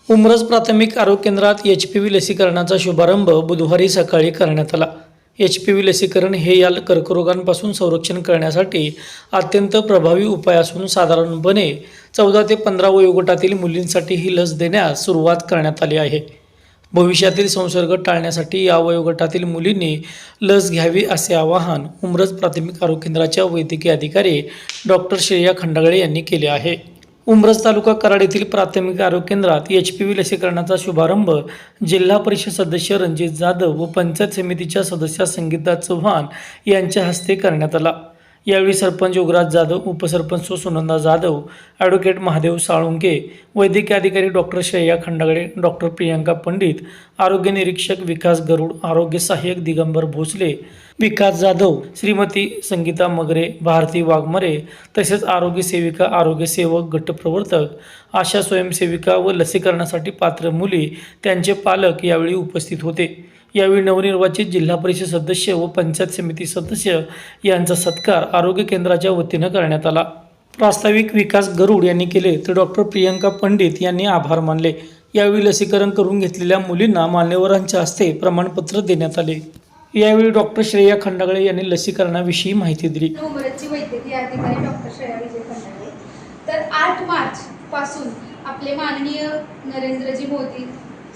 उमरज प्राथमिक आरोग्य केंद्रात HPV लसीकरणाचा शुभारंभ बुधवारी सकाळी करण्यात आला। HPV लसीकरण हे या कर्करोगांपासून संरक्षण करण्यासाठी अत्यंत प्रभावी उपाय असून साधारणपणे 14 ते 15 वयोगटातील मुलींसाठी ही लस देण्यास सुरुवात करण्यात आली आहे। भविष्यातील संसर्ग टाळण्यासाठी या वयोगटातील मुलींनी लस घ्यावी असे आवाहन उमरज प्राथमिक आरोग्य केंद्राच्या वैद्यकीय अधिकारी डॉक्टर श्रेया खंडागळे यांनी केले आहे। उमरज तालुका कराड येथील प्राथमिक आरोग्य केंद्रात HPV लसीकरणाचा शुभारंभ जिल्हा परिषद सदस्य रणजित जाधव व पंचायत समितीच्या सदस्या संगीता चव्हाण यांच्या हस्ते करण्यात आला। यावेळी सरपंच योगराज जाधव, उपसरपंच सुनंदा जाधव, ॲडव्होकेट महादेव साळुंके, वैद्यकीय अधिकारी डॉक्टर श्रेया खंडागळे, डॉक्टर प्रियंका पंडित, आरोग्य निरीक्षक विकास गरुड, आरोग्य सहाय्यक दिगंबर भोसले, विकास जाधव, श्रीमती संगीता मगरे, भारती वाघमरे तसेच आरोग्य सेविका, आरोग्य सेवक, गटप्रवर्तक, आशा स्वयंसेविका व लसीकरणासाठी पात्र मुली त्यांचे पालक यावेळी उपस्थित होते। यावेळी नवनिर्वाचित जिल्हा परिषद सदस्य व पंचायत समिती सदस्य यांचा सत्कार आरोग्य केंद्राच्या वतीनं करण्यात आला। प्रास्ताविक विकास गरुड यांनी केले तर डॉक्टर प्रियंका पंडित यांनी आभार मानले। यावेळी लसीकरण करून घेतलेल्या मुलींना मान्यवरांच्या हस्ते प्रमाणपत्र देण्यात आले। यावेळी डॉक्टर श्रेया खंडागळे यांनी लसीकरणाविषयी माहिती दिली। उमरजची वैद्यकीय अधिकारी डॉक्टर श्रेया विजय खंडागळे। तर 8 मार्च पासून आपले माननीय नरेंद्रजी मोदी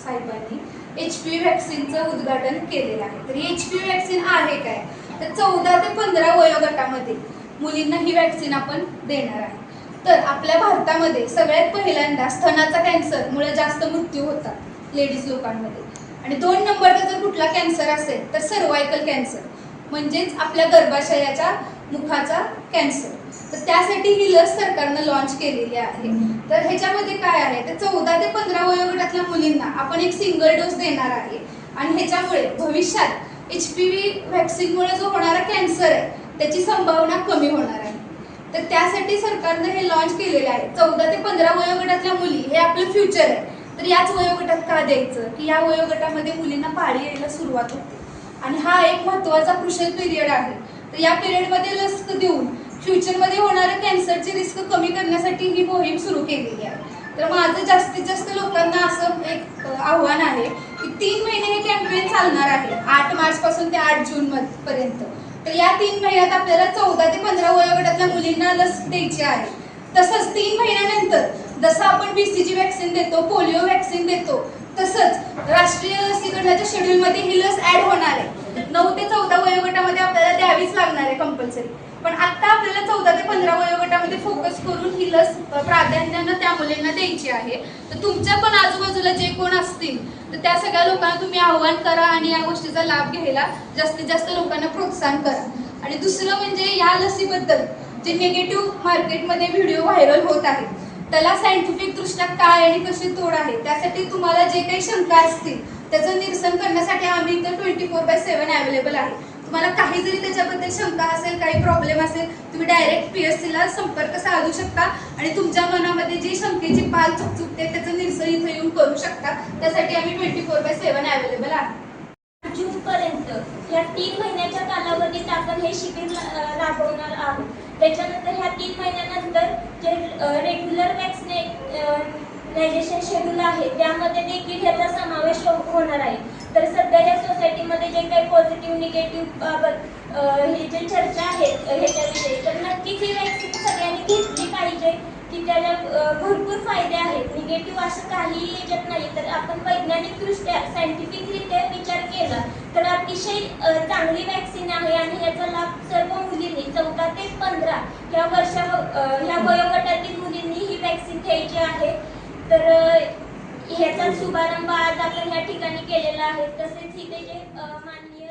साहेबांनी HPV वॅक्सिनचं उद्घाटन केलेलं आहे। तर HPV वॅक्सिन आहे काय, तर 14 ते 15 वयोगटामध्ये मुलींना ही वॅक्सिन आपण देणार आहे। तर आपल्या भारतामध्ये सगळ्यात पहिल्यांदा स्तनाचा कॅन्सरमुळे जास्त मृत्यू होतात लेडीज लोकांमध्ये, आणि 2 नंबरचा जर कुठला कॅन्सर असेल तर सर्वायकल कॅन्सर म्हणजेच आपल्या गर्भाशयाच्या मुखाचा कॅन्सर। तर त्यासाठी ही लस सरकारनं लॉन्च केलेली आहे। तर ह्याच्यामध्ये काय आहे, तर 14 ते 15 वयोगटातल्या मुलींना आपण एक सिंगल डोस देणार आहे, आणि ह्याच्यामुळे भविष्यात HPV वॅक्सिनमुळे जो होणारा कॅन्सर आहे त्याची संभावना कमी होणार आहे। तर त्यासाठी सरकारनं हे लॉन्च केलेले आहे। 14 ते 15 वयोगटातल्या मुली हे आपलं फ्युचर आहे। तर याच वयोगटात का द्यायचं, की या वयोगटामध्ये मुलींना पाळी यायला सुरुवात होते, आणि हा एक महत्त्वाचा क्रुशियल पिरियड आहे। तर या पिरियडमध्ये लस देऊन फ्युचरमध्ये होणाऱ्या कॅन्सरची रिस्क कमी करण्यासाठी ही मोहीम सुरू केलेली आहे। तर माझं जास्तीत जास्त लोकांना असं एक आव्हान आहे की 3 महिने हे कॅम्पेन चालणार आहे, 8 मार्च पासून ते 8 जून पर्यंत। तर या 3 महिन्यात आपल्याला 14 ते 15 वयोगटातल्या मुलींना लस द्यायची आहे। तसंच 3 महिन्यानंतर जसं आपण BCG वॅक्सिन देतो, पोलिओ वॅक्सिन देतो, तसंच राष्ट्रीय लसीकरणाच्या शेड्यूलमध्ये ही लस ऍड होणार आहे। 9 ते 14 वयोगटामध्ये आपल्याला द्यावीच लागणार आहे कंपल्सरी, पण आता आपल्याला 14 ते 15 वयोगटामध्ये फोकस करून ही लस प्राधान्यानं त्या मुलींना द्यायची आहे। तर तुमच्या पण आजूबाजूला जे कोण असतील तर त्या सगळ्या लोकांना तुम्ही आव्हान करा आणि या गोष्टीचा लाभ घ्यायला जास्तीत जास्त लोकांना प्रोत्साहन करा। आणि दुसरं म्हणजे या लसीबद्दल जे निगेटिव्ह मार्केटमध्ये व्हिडिओ व्हायरल होत आहे त्याला सायंटिफिक दृष्ट्या काय आणि कशी तोड आहे, त्यासाठी तुम्हाला जे काही शंका असतील त्याचं निरसन करण्यासाठी आम्ही इथं 24/7 अवेलेबल आहे। तुम्हाला काही जरी त्याच्याबद्दल शंका असेल, काही प्रॉब्लेम असेल, तुम्ही डायरेक्ट PSC ला संपर्क साधू शकता आणि तुमच्या मनामध्ये जी शंकेची पाल चुकचुकते त्याचं निरसन इथं येऊन करू शकता। त्यासाठी आम्ही 24/7 अवेलेबल आहे। जून पर्यंत या 3 महिन्याच्या कालावधीत आपण हे शिबिर राबवणार आहोत। त्याच्यानंतर ह्या 3 महिन्यानंतर जे रेग्युलर वॅक्सिनेशन शेड्यूल आहे त्यामध्ये देखील ह्याचा समावेश होणार आहे। तर सध्या या सोसायटीमध्ये जे काही पॉझिटिव्ह निगेटिव्ह बाबत ही जी चर्चा आहे ह्याच्याविषयी, तर नक्कीच ही वॅक्सिन सगळ्यांनी घेतली पाहिजे की त्याला भरपूर फायदे आहेत। निगेटिव्ह असं काही याच्यात नाही, तर आपण वैज्ञानिकदृष्ट्या सायंटिफिकरित्या विचार केला तर अतिशय चांगली वॅक्सिन आहे, आणि याचा लाभ सर्व मुलींनी 14 ते 15 ह्या वयोगटातील मुलींनी ही वॅक्सिन घ्यायची आहे। तर ह्याचा शुभारंभ आज आपण या ठिकाणी केलेला आहे। तसेच इथे जे माननीय